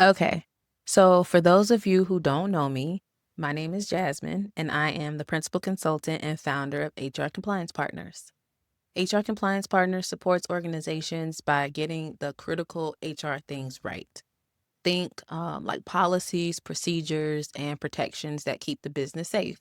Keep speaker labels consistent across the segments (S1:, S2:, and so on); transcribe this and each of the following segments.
S1: Okay. So, for those of you who don't know me, my name is Jasmine, and I am the principal consultant and founder of HR Compliance Partners. HR Compliance Partners supports organizations by getting the critical HR things right. Think like policies, procedures, and protections that keep the business safe.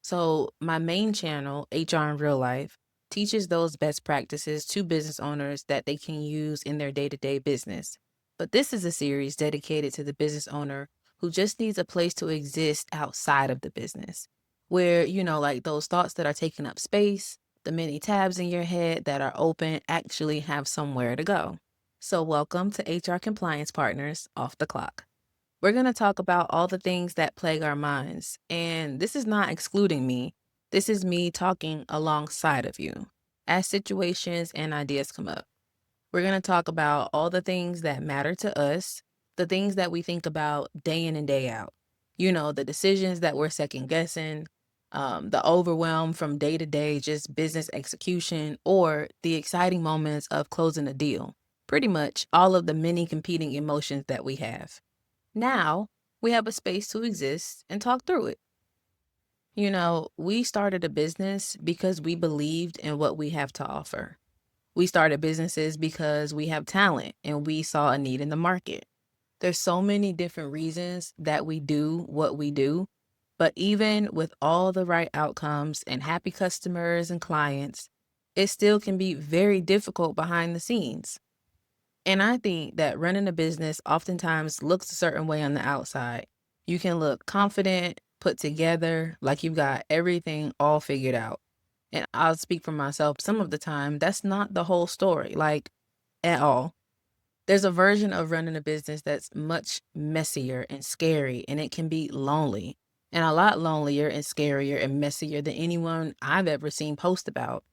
S1: So, my main channel, HR in Real Life, teaches those best practices to business owners that they can use in their day to day business. But this is a series dedicated to the business owner who just needs a place to exist outside of the business, where, like those thoughts that are taking up space, the many tabs in your head that are open actually have somewhere to go. So, welcome to HR Compliance Partners Off the Clock. We're going to talk about all the things that plague our minds. And this is not excluding me. This is me talking alongside of you as situations and ideas come up. We're going to talk about all the things that matter to us, the things that we think about day in and day out. The decisions that we're second guessing, the overwhelm from day to day, just business execution, or the exciting moments of closing a deal. Pretty much all of the many competing emotions that we have. Now we have a space to exist and talk through it. We started a business because we believed in what we have to offer. We started businesses because we have talent and we saw a need in the market. There's so many different reasons that we do what we do, but even with all the right outcomes and happy customers and clients, it still can be very difficult behind the scenes. And I think that running a business oftentimes looks a certain way on the outside. You can look confident, put together, like you've got everything all figured out. And I'll speak for myself, some of the time, that's not the whole story, like at all. There's a version of running a business that's much messier and scary, and it can be lonely, and a lot lonelier and scarier and messier than anyone I've ever seen post about.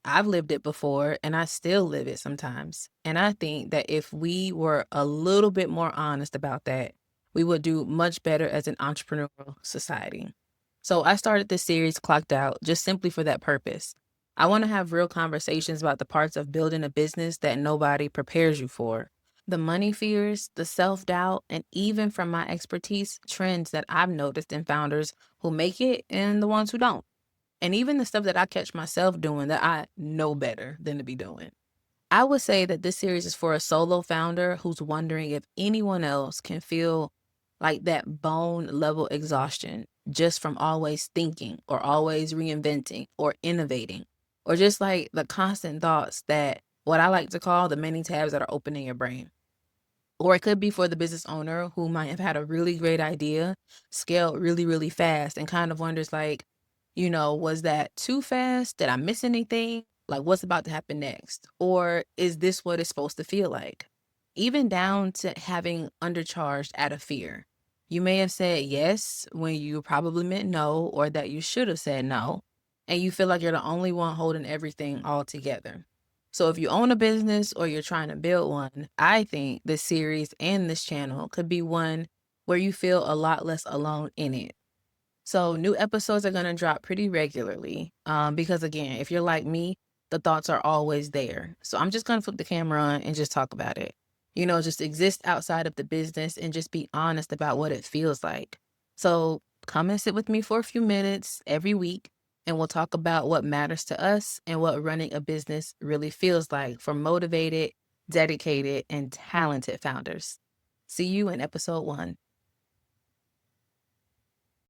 S1: I've lived it before and I still live it sometimes. And I think that if we were a little bit more honest about that, we would do much better as an entrepreneurial society. So I started this series Clocked Out just simply for that purpose. I want to have real conversations about the parts of building a business that nobody prepares you for. The money fears, the self doubt, and even from my expertise, trends that I've noticed in founders who make it and the ones who don't. And even the stuff that I catch myself doing that I know better than to be doing. I would say that this series is for a solo founder who's wondering if anyone else can feel like that bone level exhaustion just from always thinking or always reinventing or innovating, or just like the constant thoughts that what I like to call the many tabs that are open in your brain. Or it could be for the business owner who might have had a really great idea, scaled really, really fast, and kind of wonders like, was that too fast? Did I miss anything? Like, what's about to happen next? Or is this what it's supposed to feel like? Even down to having undercharged out of fear. You may have said yes when you probably meant no, or that you should have said no, and you feel like you're the only one holding everything all together. So if you own a business or you're trying to build one, I think this series and this channel could be one where you feel a lot less alone in it. So new episodes are going to drop pretty regularly because again, if you're like me, the thoughts are always there. So I'm just going to flip the camera on and just talk about it. Just exist outside of the business and just be honest about what it feels like. So come and sit with me for a few minutes every week and we'll talk about what matters to us and what running a business really feels like for motivated, dedicated, and talented founders. See you in episode 1.